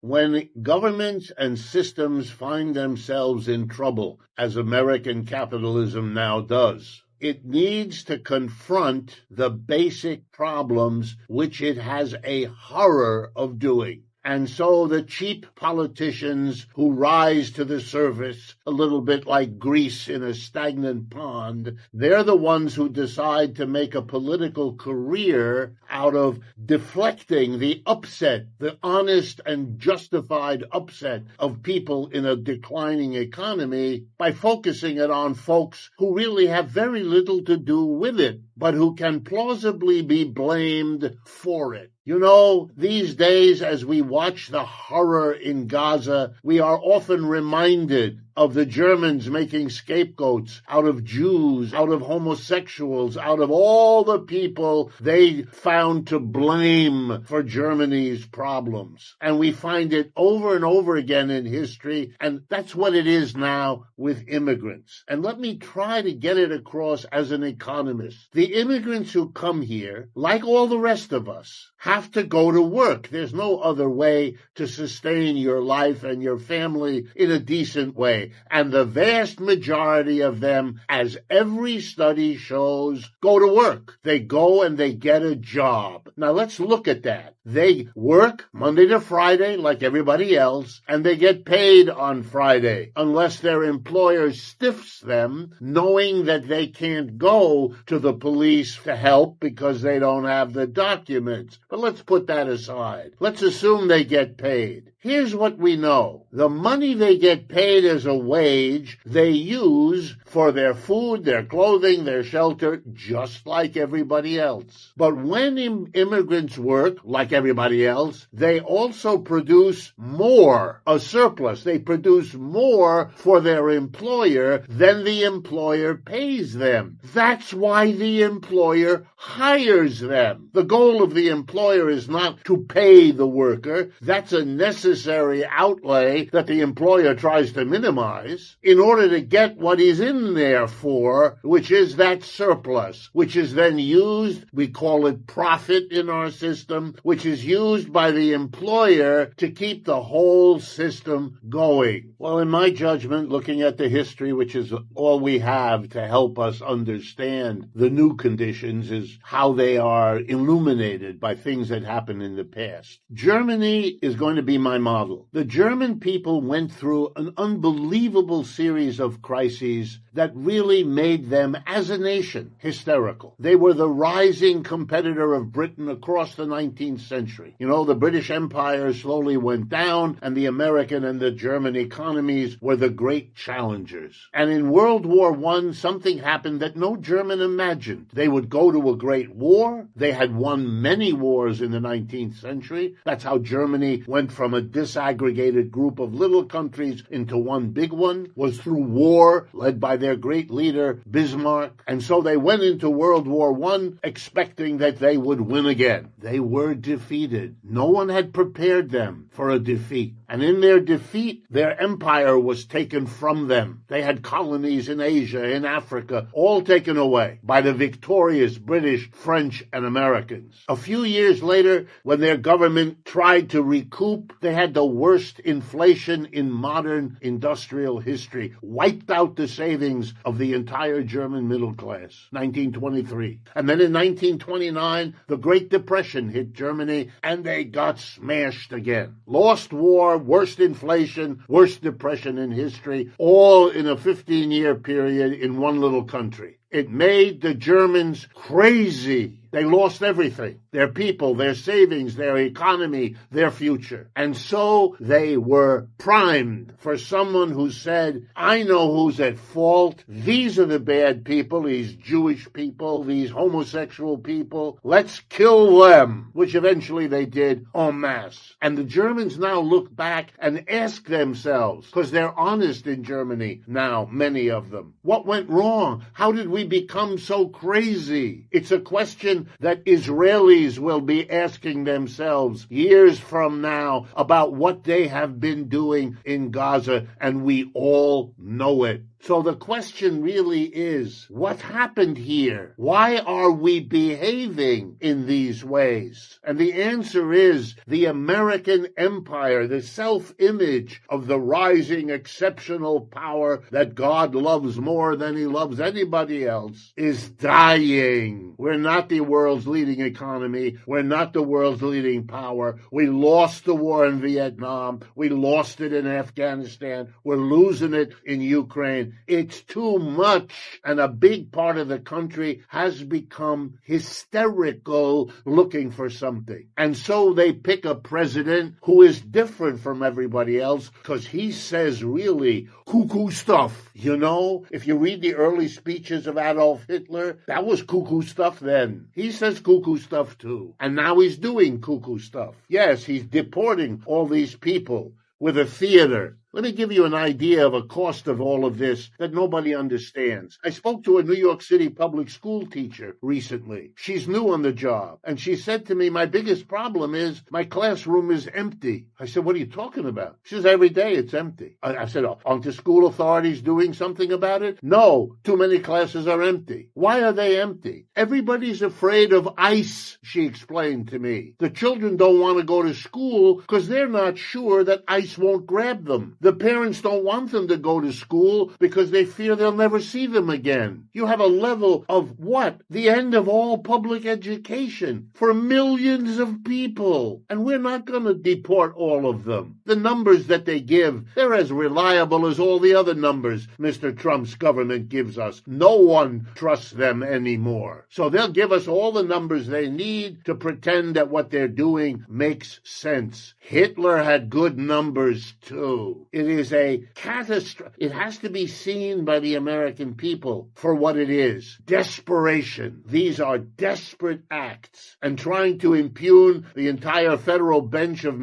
When governments and systems find themselves in trouble, as American capitalism now does, it needs to confront the basic problems which it has a horror of doing. And so the cheap politicians who rise to the surface, a little bit like grease in a stagnant pond, they're the ones who decide to make a political career out of deflecting the upset, the honest and justified upset of people in a declining economy by focusing it on folks who really have very little to do with it, but who can plausibly be blamed for it. You know, these days, as we watch the horror in Gaza, we are often reminded of the Germans making scapegoats out of Jews, out of homosexuals, out of all the people they found to blame for Germany's problems. And we find it over and over again in history, and that's what it is now with immigrants. And let me try to get it across as an economist. The immigrants who come here, like all the rest of us, have to go to work. There's no other way to sustain your life and your family in a decent way. And the vast majority of them, as every study shows, go to work. They go and they get a job. Now let's look at that. They work Monday to Friday like everybody else, and they get paid on Friday, unless their employer stiffs them, knowing that they can't go to the police to help because they don't have the documents. But let's put that aside. Let's assume they get paid. Here's what we know. The money they get paid as a wage, they use for their food, their clothing, their shelter, just like everybody else. But when immigrants work, like everybody else, they also produce more, a surplus. They produce more for their employer than the employer pays them. That's why the employer hires them. The goal of the employer is not to pay the worker. That's a necessary outlay that the employer tries to minimize in order to get what he's in there for, which is that surplus, which is then used, we call it profit in our system, which is used by the employer to keep the whole system going. Well, in my judgment, looking at the history, which is all we have to help us understand the new conditions, is how they are illuminated by things that happened in the past. Germany is going to be my model. The German people went through an unbelievable series of crises that really made them, as a nation, hysterical. They were the rising competitor of Britain across the 19th century. You know, the British Empire slowly went down, and the American and the German economies were the great challengers. And in World War I, something happened that no German imagined. They would go to a great war. They had won many wars in the 19th century. That's how Germany went from a disaggregated group of little countries into one big one, was through war, led by their great leader, Bismarck. And so they went into World War I expecting that they would win again. They were defeated. No one had prepared them for a defeat. And in their defeat, their empire was taken from them. They had colonies in Asia, in Africa, all taken away by the victorious British, French, and Americans. A few years later, when their government tried to recoup, they had the worst inflation in modern industrial history, wiped out the savings of the entire German middle class, 1923. And then in 1929, the Great Depression hit Germany, and they got smashed again. Lost war, worst inflation, worst depression in history, all in a 15-year period in one little country. It made the Germans crazy. They lost everything, their people, their savings, their economy, their future. And so they were primed for someone who said, I know who's at fault. These are the bad people, these Jewish people, these homosexual people. Let's kill them, which eventually they did en masse. And the Germans now look back and ask themselves, because they're honest in Germany now, many of them, what went wrong? How did we become so crazy? It's a question that Israelis will be asking themselves years from now about what they have been doing in Gaza, and we all know it. So the question really is, what happened here? Why are we behaving in these ways? And the answer is the American empire, the self-image of the rising exceptional power that God loves more than he loves anybody else, is dying. We're not the world's leading economy. We're not the world's leading power. We lost the war in Vietnam. We lost it in Afghanistan. We're losing it in Ukraine. It's too much. And a big part of the country has become hysterical looking for something. And so they pick a president who is different from everybody else because he says really cuckoo stuff. You know, if you read the early speeches of Adolf Hitler, that was cuckoo stuff then. He says cuckoo stuff too. And now he's doing cuckoo stuff. Yes, he's deporting all these people with a theater. Let me give you an idea of a cost of all of this that nobody understands. I spoke to a New York City public school teacher recently. She's new on the job. And she said to me, my biggest problem is my classroom is empty. I said, what are you talking about? She says, every day it's empty. I said, aren't the school authorities doing something about it? No, too many classes are empty. Why are they empty? Everybody's afraid of ICE, she explained to me. The children don't want to go to school because they're not sure that ICE won't grab them. The parents don't want them to go to school because they fear they'll never see them again. You have a level of what? The end of all public education for millions of people. And we're not going to deport all of them. The numbers that they give, they're as reliable as all the other numbers Mr. Trump's government gives us. No one trusts them anymore. So they'll give us all the numbers they need to pretend that what they're doing makes sense. Hitler had good numbers too. It is a catastrophe. It has to be seen by the American people for what it is. Desperation. These are desperate acts. And trying to impugn the entire federal bench of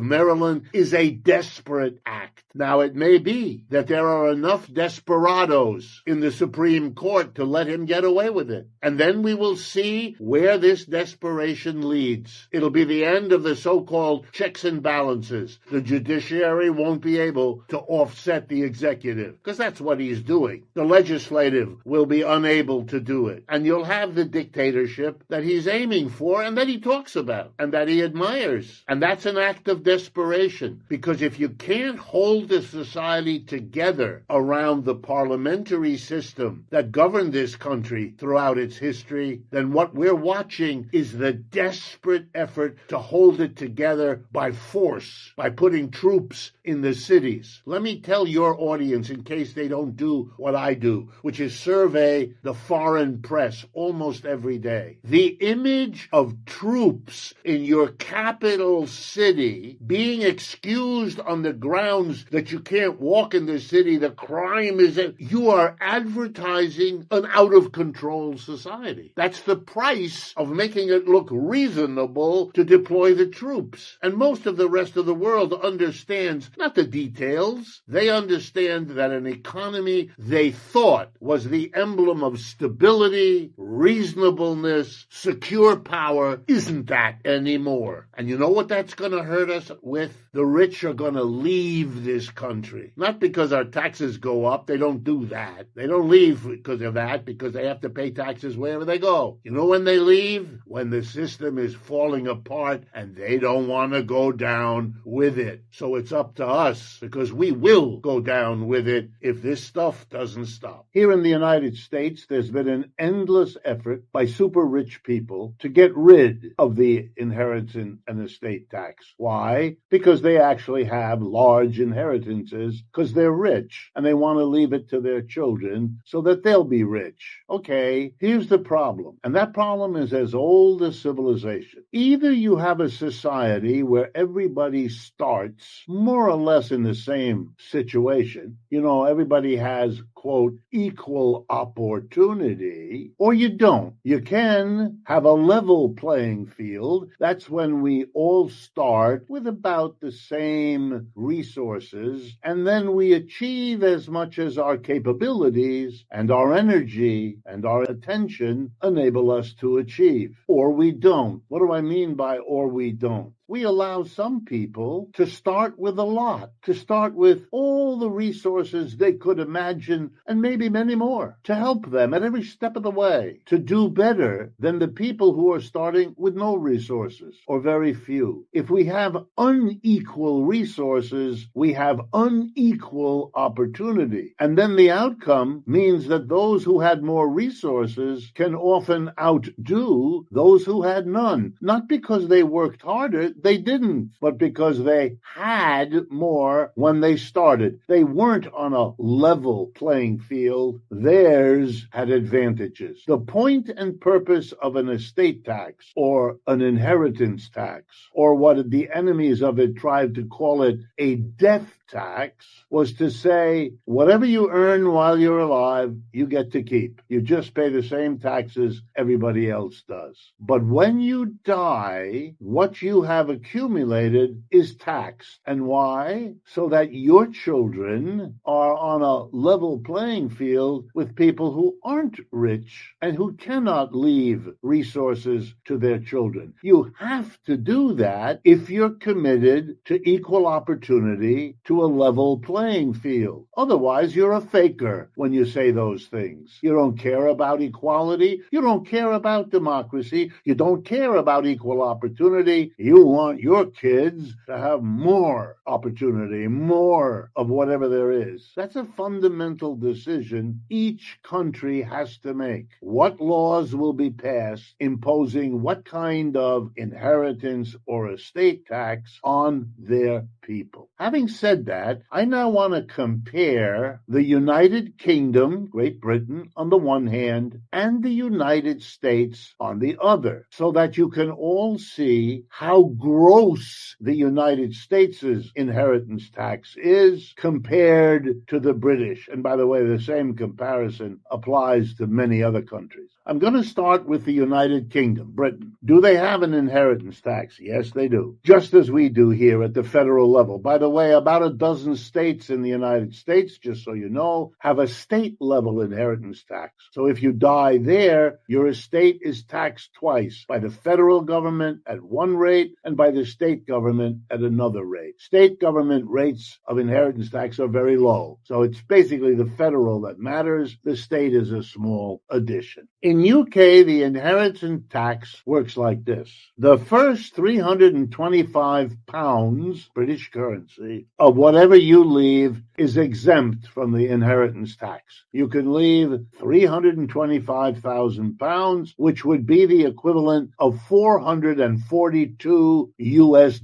Maryland is a desperate act. Now, it may be that there are enough desperados in the Supreme Court to let him get away with it. And then we will see where this desperation leads. It'll be the end of the so-called checks and balances. The judiciary won't be able to offset the executive because that's what he's doing. The legislative will be unable to do it. And you'll have the dictatorship that he's aiming for and that he talks about and that he admires. And that's an act of desperation, because if you can't hold the society together around the parliamentary system that governed this country throughout its history, then what we're watching is the desperate effort to hold it together by force, by putting troops in the cities. Let me tell your audience, in case they don't do what I do, which is survey the foreign press almost every day. The image of troops in your capital city being excused on the grounds that you can't walk in the city, the crime is that you are advertising an out-of-control society. That's the price of making it look reasonable to deploy the troops. And most of the rest of the world understands not the details. They understand that an economy they thought was the emblem of stability, reasonableness, secure power isn't that anymore. And you know what that's going to hurt us with? The rich are going to leave this country. Not because our taxes go up. They don't do that. They don't leave because of that, because they have to pay taxes wherever they go. You know when they leave? When the system is falling apart and they don't want to go down with it. So it's up to us, because we will go down with it if this stuff doesn't stop. Here in the United States, there's been an endless effort by super rich people to get rid of the inheritance and estate tax. Why? Because they actually have large inheritances because they're rich and they want to leave it to their children so that they'll be rich. Okay, here's the problem. And that problem is as old as civilization. Either you have a society where everybody starts more or less in the same situation. You know, everybody has quote, equal opportunity, or you don't. You can have a level playing field. That's when we all start with about the same resources, and then we achieve as much as our capabilities and our energy and our attention enable us to achieve. Or we don't. What do I mean by or we don't? We allow some people to start with a lot, to start with all the resources they could imagine, and maybe many more, to help them at every step of the way, to do better than the people who are starting with no resources, or very few. If we have unequal resources, we have unequal opportunity. And then the outcome means that those who had more resources can often outdo those who had none, not because they worked harder, they didn't, but because they had more when they started. They weren't on a level playing field. Theirs had advantages. The point and purpose of an estate tax or an inheritance tax, or what the enemies of it tried to call it, a death tax, was to say, whatever you earn while you're alive, you get to keep. You just pay the same taxes everybody else does. But when you die, what you have accumulated is taxed. And why? So that your children are on a level playing field with people who aren't rich and who cannot leave resources to their children. You have to do that if you're committed to equal opportunity, to a level playing field. Otherwise, you're a faker when you say those things. You don't care about equality. You don't care about democracy. You don't care about equal opportunity. You want your kids to have more opportunity, more of whatever there is. That's a fundamental decision each country has to make. What laws will be passed imposing what kind of inheritance or estate tax on their people? Having said that, I now want to compare the United Kingdom, Great Britain, on the one hand, and the United States on the other, so that you can all see how gross the United States' inheritance tax is compared to the British. And by the way, the same comparison applies to many other countries. I'm going to start with the United Kingdom, Britain. Do they have an inheritance tax? Yes, they do. Just as we do here at the federal level. By the way, about a dozen states in the United States, just so you know, have a state-level inheritance tax. So if you die there, your estate is taxed twice, by the federal government at one rate and by the state government at another rate. State government rates of inheritance tax are very low. So it's basically the federal that matters. The state is a small addition. In UK, the inheritance tax works like this. The first £325, British currency, of whatever you leave is exempt from the inheritance tax. You can leave £325,000, which would be the equivalent of $442 US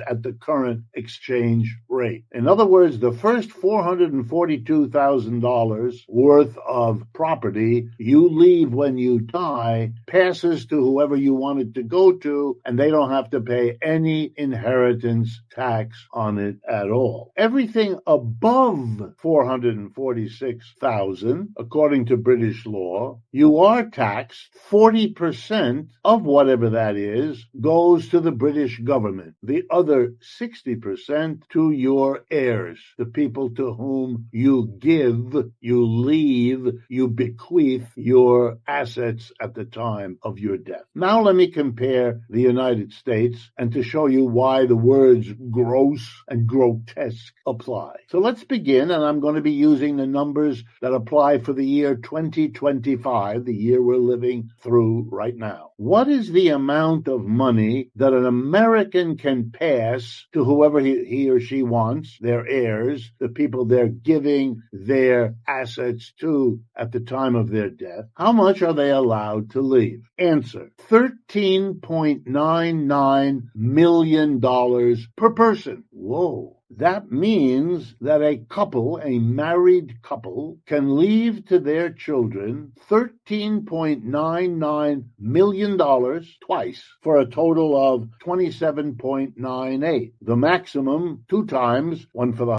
at the current exchange rate. In other words, the first $442,000 worth of property you leave when you die passes to whoever you want it to go to, and they don't have to pay any inheritance tax on it at all. Everything above $446,000, according to British law, you are taxed. 40% of whatever that is goes to the British government. The other 60% to your heirs, the people to whom you give, you leave, you bequeath your assets at the time of your death. Now let me compare the United States and to show you why the words gross and grotesque apply. So let's begin, and I'm going to be using the numbers that apply for the year 2025, the year we're living through right now. What is the amount of money that an American can pass to whoever he or she wants, their heirs, the people they're giving their assets to at the time of their death? How much are they allowed to leave? Answer: $13.99 million per person. Whoa. That means that a couple, a married couple, can leave to their children $13.99 million twice for a total of $27.98. The maximum, 2 times, one for the